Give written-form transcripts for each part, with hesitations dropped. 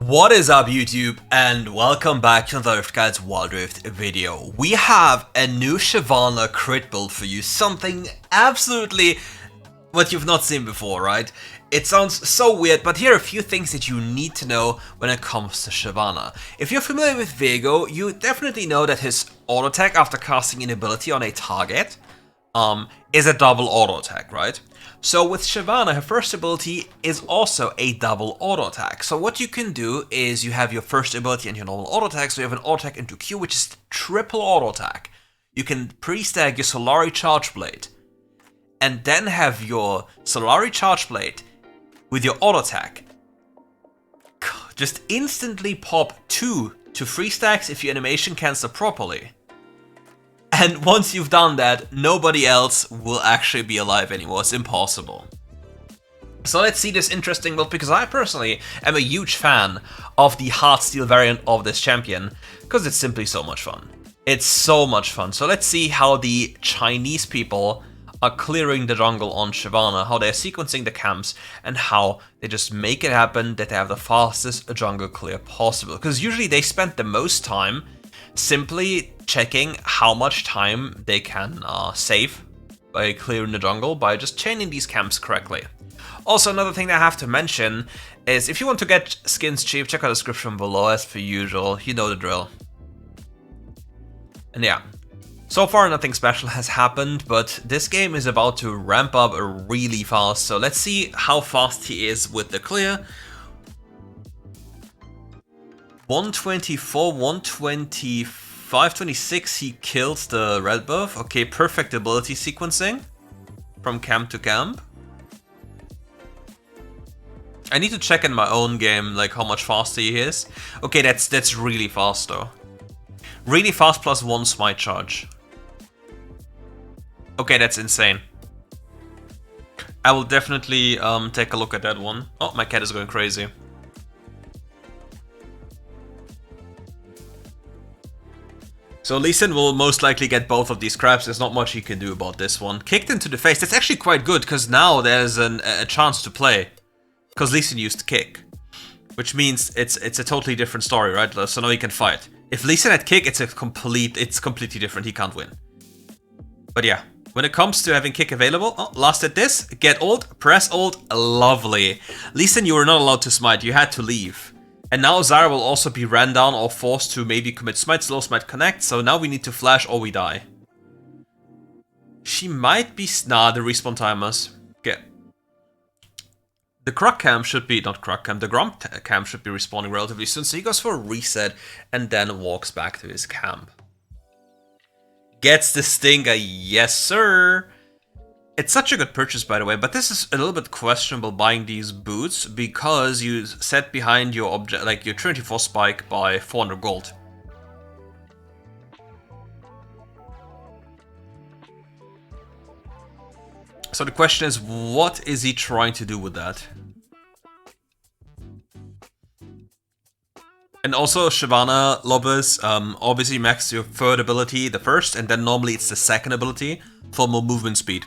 What is up YouTube, and welcome back to the RiftGuides WildRift video. We have a new Shyvana crit build for you, something absolutely what you've not seen before, right? It sounds so weird, but here are a few things that you need to know when it comes to Shyvana. If you're familiar with Vego, you definitely know that his auto attack after casting an ability on a target is a double auto attack, right? So with Shyvana, her first ability is also a double auto attack. So what you can do is you have your first ability and your normal auto attack, so you have an auto attack into Q, which is triple auto attack. You can pre-stag your Solari Charge Blade, and then have your Solari Charge Blade with your auto attack. Just instantly pop 2 to 3 stacks if your animation cancels properly. And once you've done that, nobody else will actually be alive anymore. It's impossible. So let's see this interesting build, because I personally am a huge fan of the Heartsteel variant of this champion, because it's simply so much fun. It's so much fun. So let's see how the Chinese people are clearing the jungle on Shyvana, how they're sequencing the camps, and how they just make it happen that they have the fastest jungle clear possible. Because usually they spend the most time simply checking how much time they can save by clearing the jungle by just chaining these camps correctly. Also, another thing that I have to mention is if you want to get skins cheap, check out the description below as per usual, you know the drill. And yeah, so far nothing special has happened, but this game is about to ramp up really fast, so let's see how fast he is with the clear. 124, 125, 26, he kills the red buff. Okay, perfect ability sequencing from camp to camp. I need to check in my own game, like how much faster he is. Okay, that's really fast though. Really fast plus 1 smite charge. Okay, that's insane. I will definitely take a look at that one. Oh, my cat is going crazy. So Lee Sin will most likely get both of these crabs. There's not much he can do about this one. Kicked into the face. That's actually quite good, because now there's a chance to play. Because Lee Sin used kick. Which means it's a totally different story, right? So now he can fight. If Lee Sin had kick, it's completely different. He can't win. But yeah, when it comes to having kick available, oh, last at this, get ult, press ult, lovely. Lee Sin, you were not allowed to smite. You had to leave. And now Zarya will also be ran down or forced to maybe commit smite, slow smite, connect. So now we need to flash or we die. She might be... Nah, the respawn timers. Okay. The Kruk camp should be... Not Kruk camp, the Gromp camp should be respawning relatively soon. So he goes for a reset and then walks back to his camp. Gets the Stinger, yes sir! It's such a good purchase, by the way, but this is a little bit questionable buying these boots because you set behind your object, like your Trinity Force spike by 400 gold. So the question is, what is he trying to do with that? And also, Shyvana Lobes, obviously max your third ability, the first, and then normally it's the second ability for more movement speed.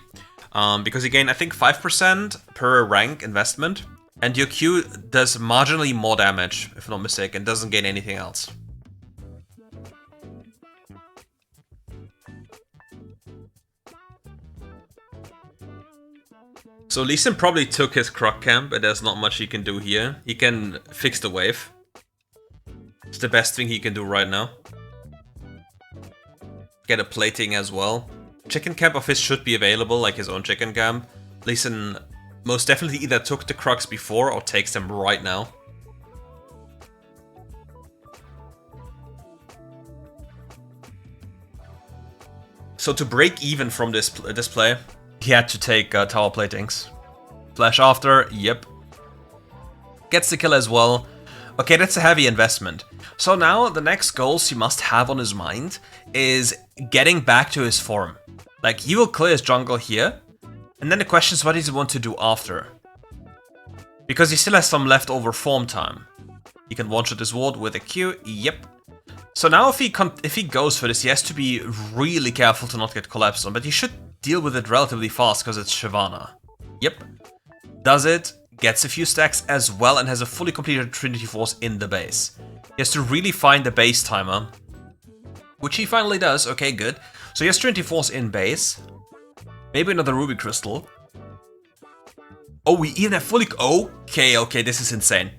Because you gain, I think, 5% per rank investment, and your Q does marginally more damage, if I'm not mistaken, doesn't gain anything else. So Lee Sin probably took his Kruk camp, and there's not much he can do here. He can fix the wave. It's the best thing he can do right now. Get a plating as well. Chicken camp of his should be available, like his own chicken camp. Lee Sin most definitely either took the Kruks before or takes them right now. So to break even from this play, he had to take tower platings. Flash after, yep. Gets the kill as well. Okay, that's a heavy investment. So now the next goals he must have on his mind is getting back to his form. Like, he will clear his jungle here, and then the question is what does he want to do after? Because he still has some leftover form time. He can one-shot his ward with a Q, yep. So now if he goes for this, he has to be really careful to not get collapsed on, but he should deal with it relatively fast because it's Shyvana. Yep. Does it, gets a few stacks as well, and has a fully completed Trinity Force in the base. He has to really find the base timer, which he finally does. Okay, good. So he has Trinity Force in base. Maybe another Ruby Crystal. Oh, we even have fully... Okay, this is insane.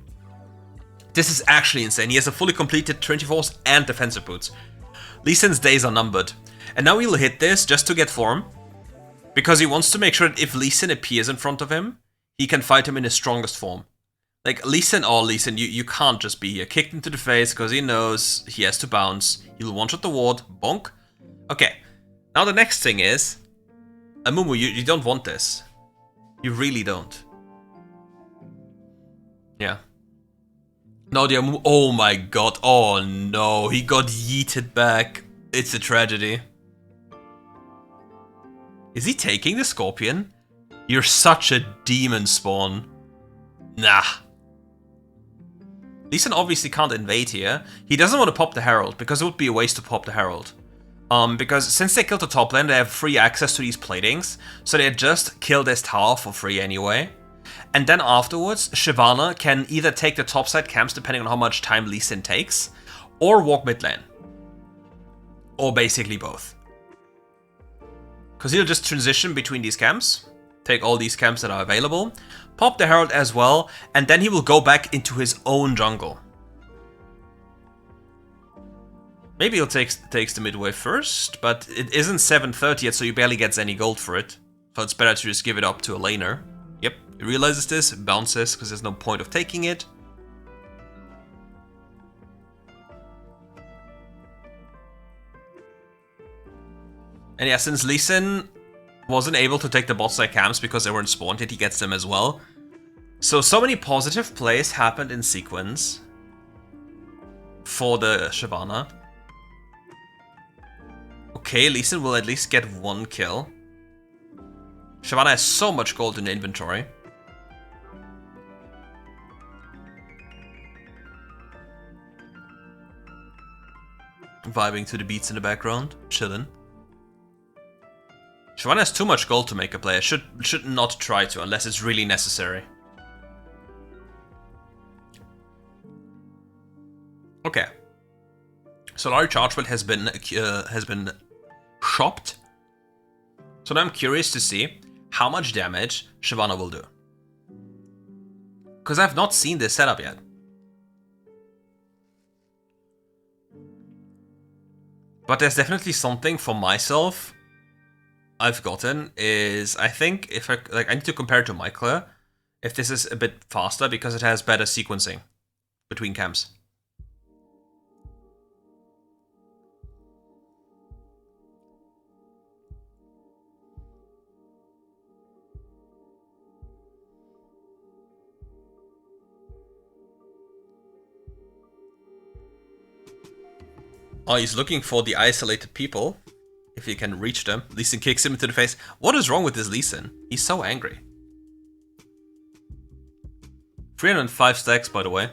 This is actually insane. He has a fully completed Trinity Force and defensive boots. Lee Sin's days are numbered. And now he'll hit this just to get form. Because he wants to make sure that if Lee Sin appears in front of him, he can fight him in his strongest form. Like, Lee Sin, you can't just be here. Kicked into the face because he knows he has to bounce. He'll one-shot the ward. Bonk. Okay. Now the next thing is... Amumu, you don't want this. You really don't. Yeah. No, the Amumu... Oh my god. Oh no. He got yeeted back. It's a tragedy. Is he taking the Scorpion? You're such a demon spawn. Nah. Lee Sin obviously can't invade here. He doesn't want to pop the Herald, because it would be a waste to pop the Herald. Because since they killed the top lane, they have free access to these platings, so they just kill this tower for free anyway. And then afterwards, Shyvana can either take the topside camps, depending on how much time Lee Sin takes, or walk mid lane. Or basically both. Because he'll just transition between these camps, take all these camps that are available, pop the Herald as well, and then he will go back into his own jungle. Maybe he'll takes the mid wave first, but it isn't 7:30 yet, so he barely gets any gold for it. So it's better to just give it up to a laner. Yep, he realizes this, bounces, because there's no point of taking it. And yeah, since Lee Sin wasn't able to take the bot side camps because they weren't spawned yet, he gets them as well. So many positive plays happened in sequence for the Shyvana. Okay, Lee Sin will at least get one kill. Shyvana has so much gold in the inventory. Vibing to the beats in the background, chillin'. Shyvana has too much gold to make a play. I should not try to unless it's really necessary. Okay. Solari Chargebelt has been shopped. So now I'm curious to see how much damage Shyvana will do. Because I've not seen this setup yet. But there's definitely something for myself I've gotten is, I think if I need to compare it to Mycla, if this is a bit faster because it has better sequencing between camps. Oh, he's looking for the isolated people. If he can reach them. Lee Sin kicks him into the face. What is wrong with this Lee Sin? He's so angry. 305 stacks, by the way.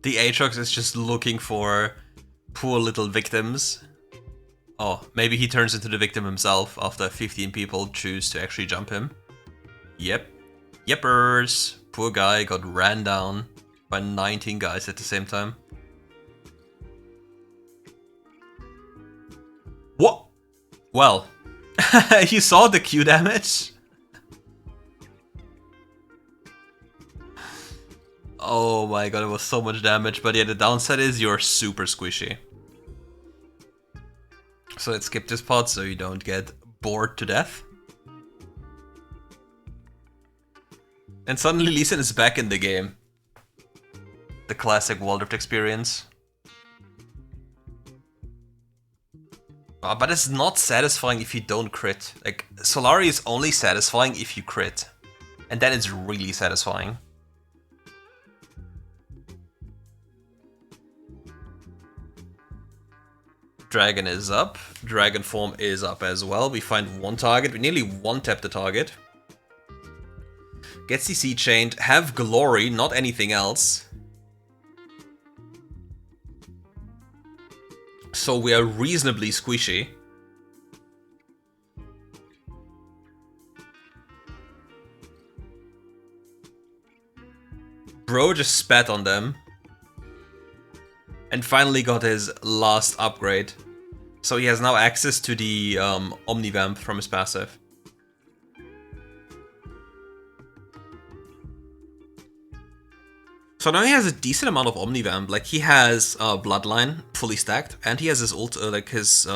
The Aatrox is just looking for poor little victims. Oh, maybe he turns into the victim himself after 15 people choose to actually jump him. Yep. Yeppers. Poor guy got ran down by 19 guys at the same time. What? Well, you saw the Q damage? Oh my god, it was so much damage, but yeah, the downside is you're super squishy. So let's skip this part so you don't get bored to death. And suddenly Lee Sin is back in the game. The classic WildRift experience. But it's not satisfying if you don't crit. Like, Solari is only satisfying if you crit. And then it's really satisfying. Dragon is up. Dragon form is up as well. We find one target. We nearly one-tap the target. Gets CC chained. Have glory, not anything else. So we are reasonably squishy. Bro just spat on them. And finally got his last upgrade. So he has now access to the Omnivamp from his passive. So now he has a decent amount of Omnivamp. Like, he has Bloodline fully stacked, and he has his ult, his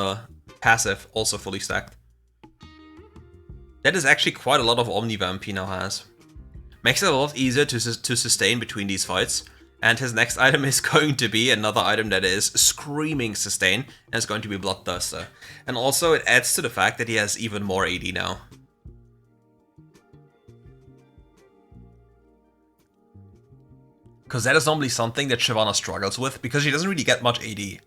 passive also fully stacked. That is actually quite a lot of Omnivamp he now has. Makes it a lot easier to sustain between these fights. And his next item is going to be another item that is screaming sustain, and it's going to be Bloodthirster. And also it adds to the fact that he has even more AD now. Because that is normally something that Shyvana struggles with, because she doesn't really get much AD.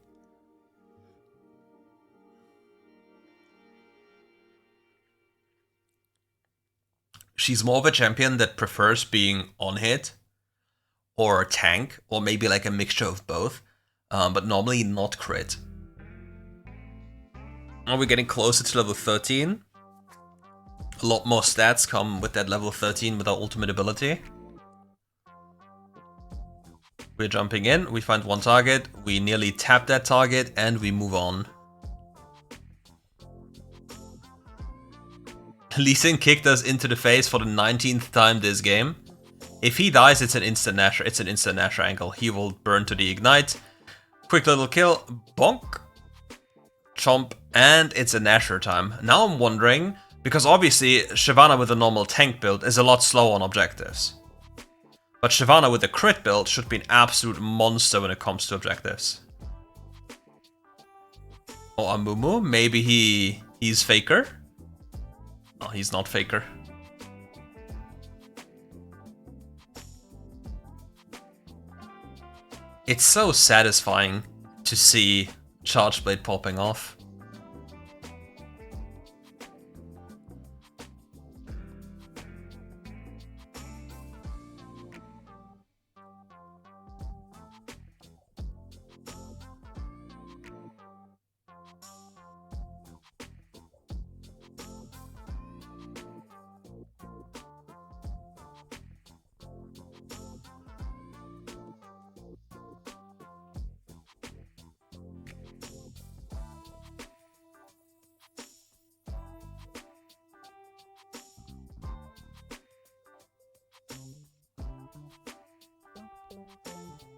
She's more of a champion that prefers being on hit, or a tank, or maybe like a mixture of both, but normally not crit. Now we're getting closer to level 13. A lot more stats come with that level 13 with our ultimate ability. We're jumping in, we find one target, we nearly tap that target, and we move on. Lee Sin kicked us into the face for the 19th time this game. If he dies, it's an instant Nasher angle. He will burn to the ignite. Quick little kill, bonk, chomp, and it's a Nasher time. Now I'm wondering, because obviously Shyvana with a normal tank build is a lot slower on objectives. But Shyvana with a crit build should be an absolute monster when it comes to objectives. Oh, Amumu, maybe he's Faker? Oh, he's not Faker. It's so satisfying to see Charge Blade popping off.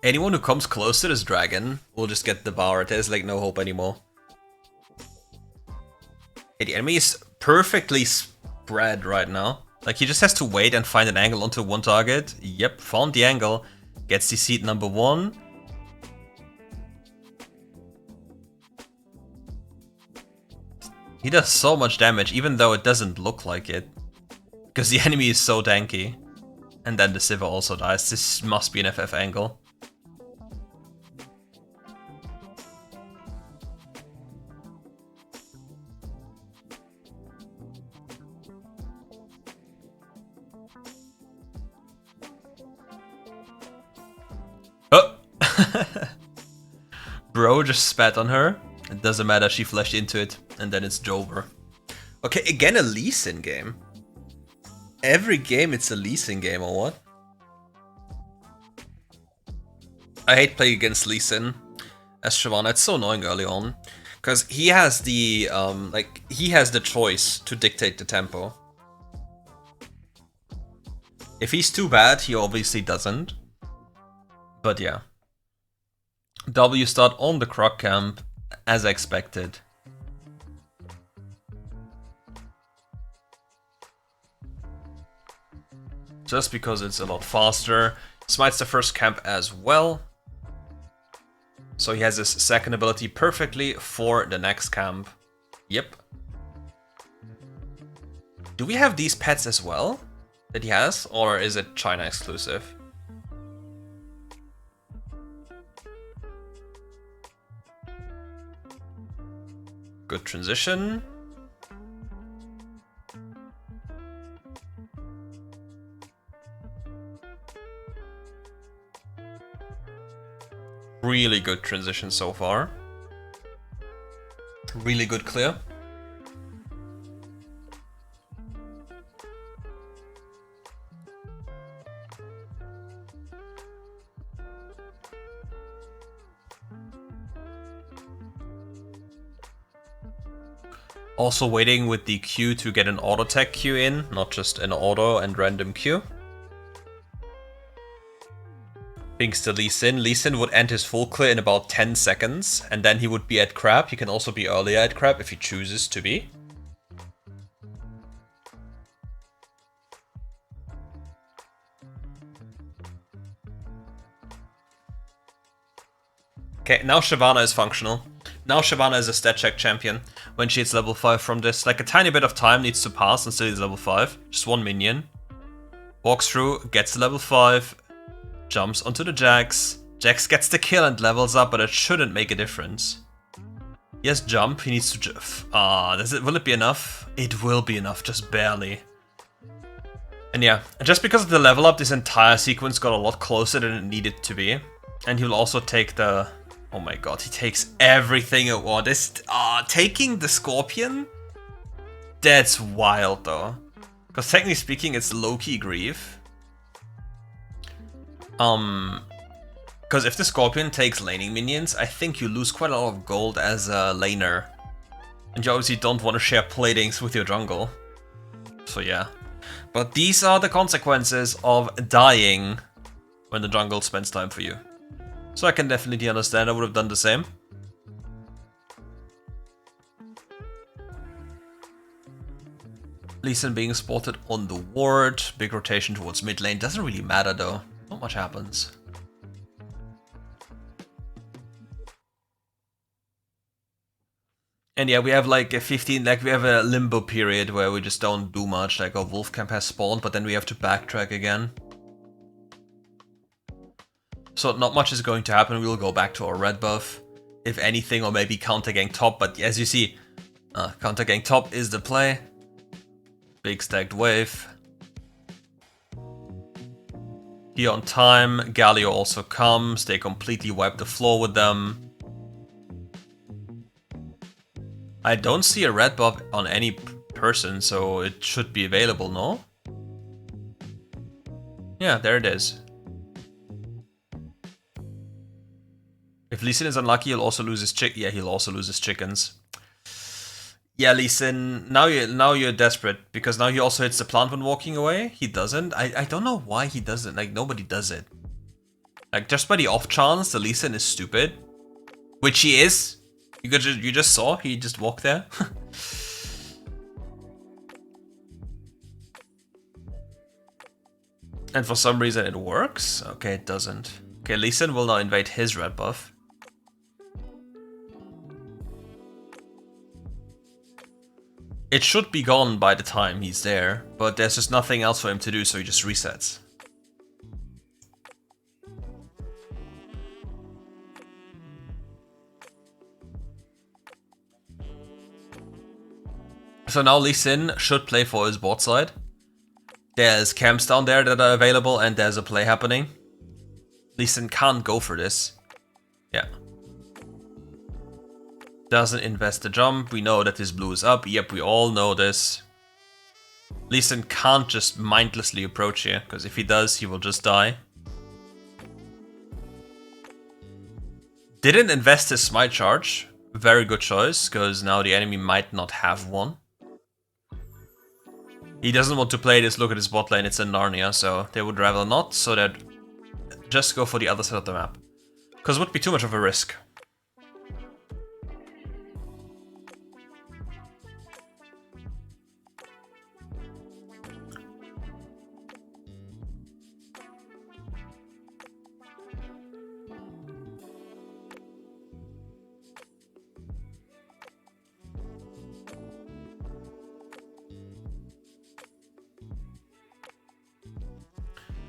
Anyone who comes close to this dragon will just get devoured. There's like no hope anymore. Okay, the enemy is perfectly spread right now. Like, he just has to wait and find an angle onto one target. Yep, found the angle. Gets the seed number 1. He does so much damage, even though it doesn't look like it. Because the enemy is so tanky. And then the Sivir also dies. This must be an FF angle. Bro just spat on her. It doesn't matter, she flashed into it, and then it's Jover. Okay, again a Lee Sin game. Every game it's a Lee Sin game, or what? I hate playing against Lee Sin as Shyvana. It's so annoying early on. Because he has the, he has the choice to dictate the tempo. If he's too bad, he obviously doesn't. But yeah. W start on the Croc camp, as expected. Just because it's a lot faster. Smites the first camp as well. So he has his second ability perfectly for the next camp. Yep. Do we have these pets as well that he has? Or is it China exclusive? good transition. Really good transition so far. Really good clear. Also waiting with the Q to get an auto tech Q in, not just an auto and random Q. Thinks to Lee Sin. Lee Sin would end his full clear in about 10 seconds, and then he would be at crab. He can also be earlier at crab if he chooses to be. Okay, now Shyvana is functional. Now Shyvana is a stat check champion when she hits level 5 from this. Like a tiny bit of time needs to pass until he's level 5. Just one minion. Walks through, gets to level 5, jumps onto the Jax. Jax gets the kill and levels up, but it shouldn't make a difference. He has jump, he needs to... will it be enough? It will be enough, just barely. And yeah, just because of the level up, this entire sequence got a lot closer than it needed to be. And he'll also take the... Oh my god, he takes everything at once. Taking the Scorpion? That's wild though. Because technically speaking, it's low-key grief. Because if the Scorpion takes laning minions, I think you lose quite a lot of gold as a laner. And you obviously don't want to share platings with your jungle. So yeah. But these are the consequences of dying when the jungle spends time for you. So I can definitely understand, I would have done the same. Lee Sin being spotted on the ward. Big rotation towards mid lane. Doesn't really matter though. Not much happens. And yeah, we have like a 15, like we have a limbo period where we just don't do much. Like our wolf camp has spawned, but then we have to backtrack again. So not much is going to happen. We'll go back to our red buff, if anything, or maybe counter gank top. But as you see, counter gank top is the play. Big stacked wave. Here on time, Galio also comes. They completely wipe the floor with them. I don't see a red buff on any person, so it should be available, no? Yeah, there it is. If Lee Sin is unlucky, he'll also lose his he'll also lose his chickens. Yeah, Lee Sin, now you're desperate, because now he also hits the plant when walking away. He doesn't. I don't know why he doesn't. Like, nobody does it. Like, just by the off chance, the Lee Sin is stupid. Which he is. You just saw, he just walked there. And for some reason it works? Okay, it doesn't. Okay, Lee Sin will now invade his red buff. It should be gone by the time he's there, but there's just nothing else for him to do, so he just resets. So now Lee Sin should play for his bot side. There's camps down there that are available and there's a play happening. Lee Sin can't go for this. Yeah. Doesn't invest the jump. We know that his blue is up. Yep, we all know this. Lee Sin can't just mindlessly approach here, because if he does, he will just die. Didn't invest his smite charge. Very good choice, because now the enemy might not have one. He doesn't want to play this. Look at his bot lane, it's in Narnia, so they would rather not, so that just go for the other side of the map. Because it would be too much of a risk.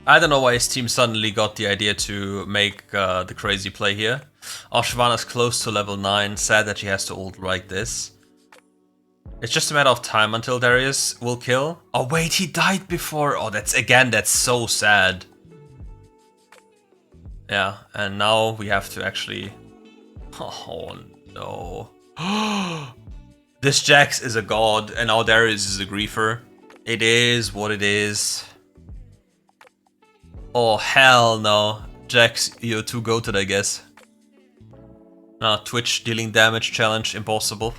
I don't know why his team suddenly got the idea to make the crazy play here. Oh, Shyvana's close to level 9. Sad that she has to ult like this. It's just a matter of time until Darius will kill. Oh wait, he died before. Oh, that's so sad. Yeah, and now we have to actually... Oh no. This Jax is a god, and now Darius is a griefer. It is what it is. Oh hell no. Jax, you're too goated, I guess. Twitch dealing damage challenge, impossible.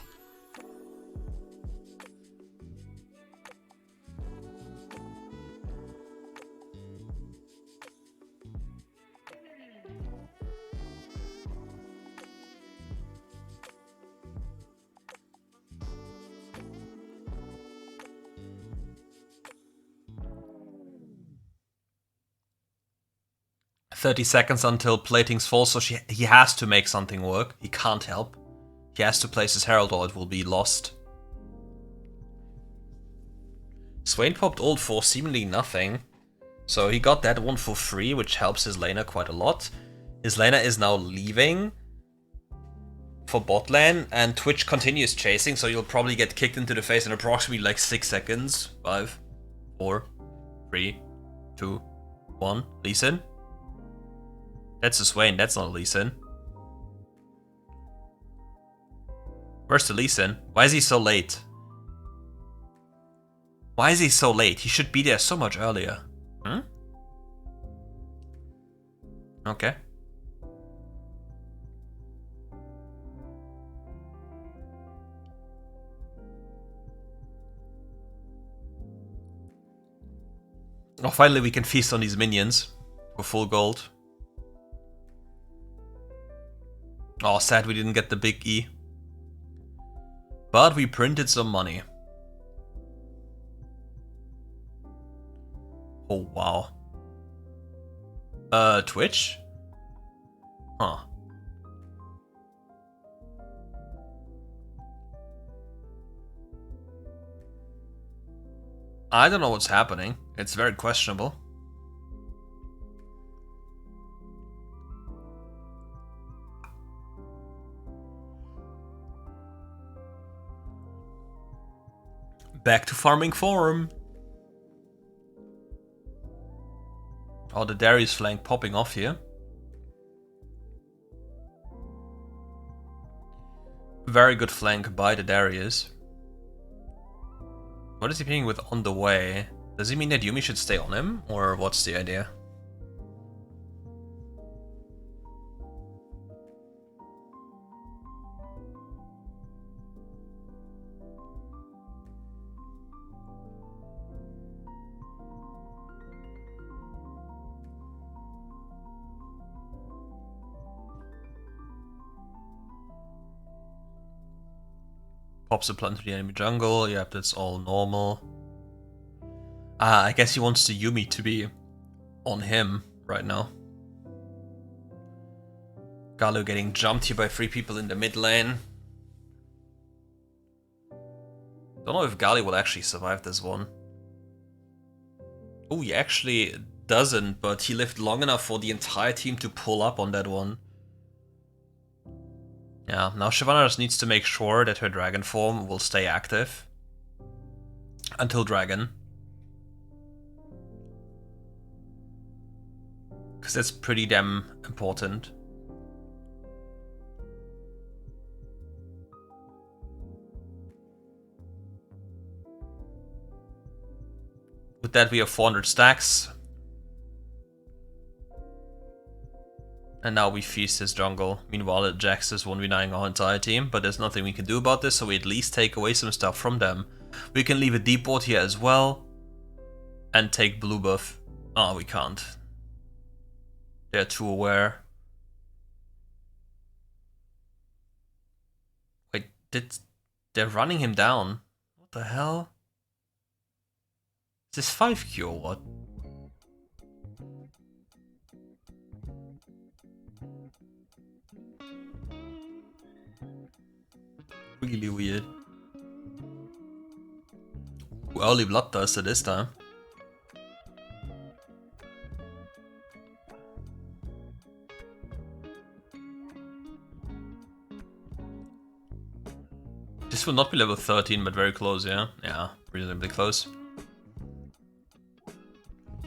$30 until plating's full, so he has to make something work. He can't help. He has to place his Herald or it will be lost. Swain popped ult for seemingly nothing. So he got that one for free, which helps his laner quite a lot. His laner is now leaving for bot lane, and Twitch continues chasing, so you'll probably get kicked into the face in approximately like 6 seconds. 5, 4, 3, 2, 1. Lee Sin. That's a Swain, that's not a Lee Sin. Where's the Lee Sin? Why is he so late? Why is he so late? He should be there so much earlier. Hmm? Okay. Oh, finally we can feast on these minions for full gold. Oh, sad we didn't get the big E. But we printed some money. Oh, wow. Twitch? Huh. I don't know what's happening. It's very questionable. Back to farming farm. Oh, the Darius flank popping off here. Very good flank by the Darius. What is he pinging with on the way? Does he mean that Yuumi should stay on him? Or what's the idea? Pops a plant to the enemy jungle. Yep, that's all normal. I guess he wants the Yuumi to be on him right now. Galio getting jumped here by 3 people in the mid lane. Don't know if Gali will actually survive this one. Oh, he actually doesn't, but he lived long enough for the entire team to pull up on that one. Yeah, now Shyvana just needs to make sure that her dragon form will stay active until dragon. Because that's pretty damn important. With that we have 400 stacks. And now we feast his jungle. Meanwhile, Jax is 1v9ing our entire team, but there's nothing we can do about this, so we at least take away some stuff from them. We can leave a deep ward here as well. And take blue buff. Oh, we can't. They're too aware. Wait, they're running him down? What the hell? Is this 5Q or what? Really weird. Ooh, early bloodthirster this time. This will not be level 13, but very close, yeah? Yeah, reasonably close.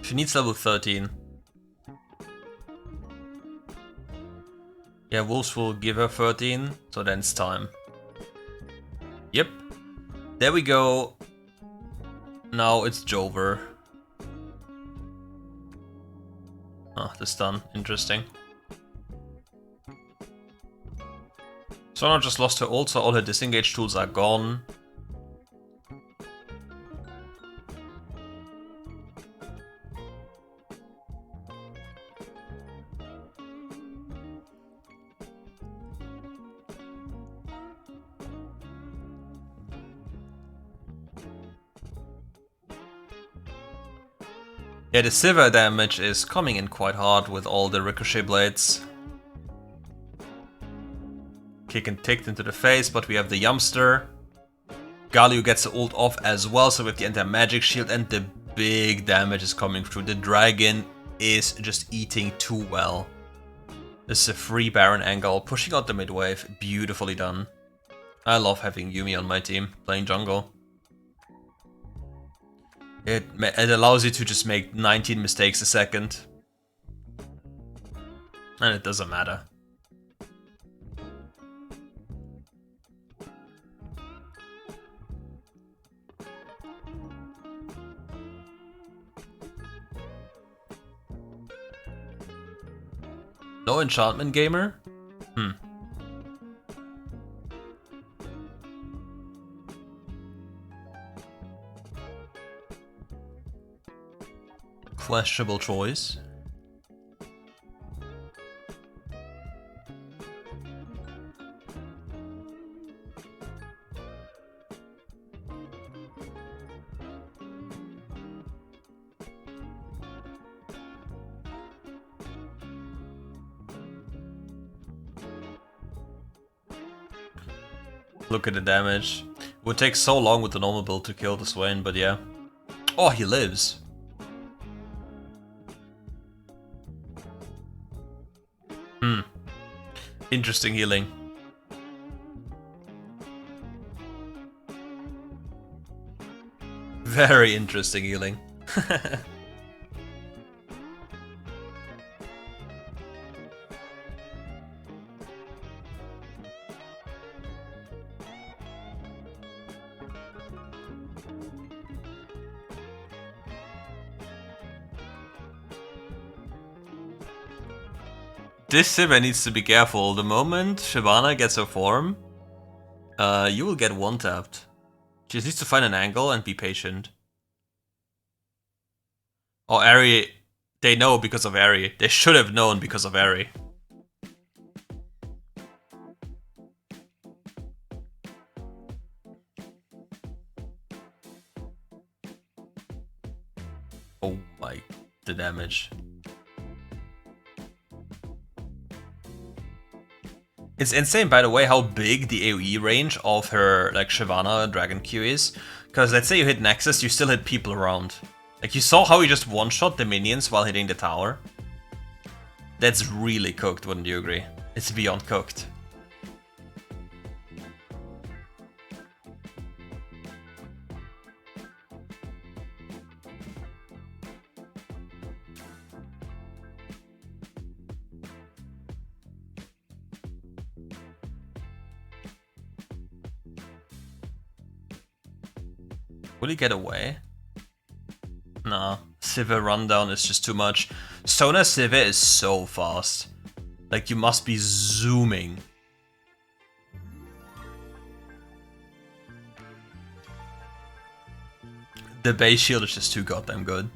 She needs level 13. Yeah, wolves will give her 13, so then it's time. Yep. There we go. Now it's Jover. Ah, the stun. Interesting. Sona just lost her ult, so all her disengage tools are gone. Yeah, the Sivir damage is coming in quite hard with all the ricochet blades. Kick and ticked into the face, but we have the Yumster. Galio gets the ult off as well, so we have the anti-magic shield and the big damage is coming through. The dragon is just eating too well. This is a free Baron angle, pushing out the mid wave, beautifully done. I love having Yuumi on my team, playing jungle. It allows you to just make 19 mistakes a second. And it doesn't matter. No enchantment gamer? Questionable choice. Look at the damage. It would take so long with the normal build to kill the Swain, but yeah. Oh, he lives. Interesting healing. Very interesting healing. This Sivir needs to be careful. The moment Shyvana gets her form, you will get one-tapped. She just needs to find an angle and be patient. Oh, Ahri, they know because of Ahri. They should have known because of Ahri. Oh my, the damage. It's insane, by the way, how big the AoE range of her, like, Shyvana Dragon Q is. Because let's say you hit Nexus, you still hit people around. Like, you saw how he just one-shot the minions while hitting the tower? That's really cooked, wouldn't you agree? It's beyond cooked. Will he get away? Nah, Sivir rundown is just too much. Sona Sivir is so fast. Like, you must be zooming. The base shield is just too goddamn good.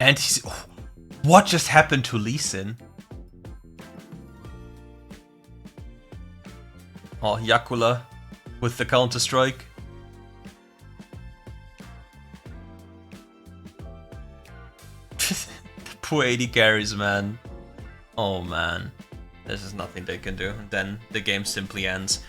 And he's... Oh, what just happened to Lee Sin? Oh, Yakula with the counter-strike. The 280 carries, man. Oh man. This is nothing they can do. Then the game simply ends.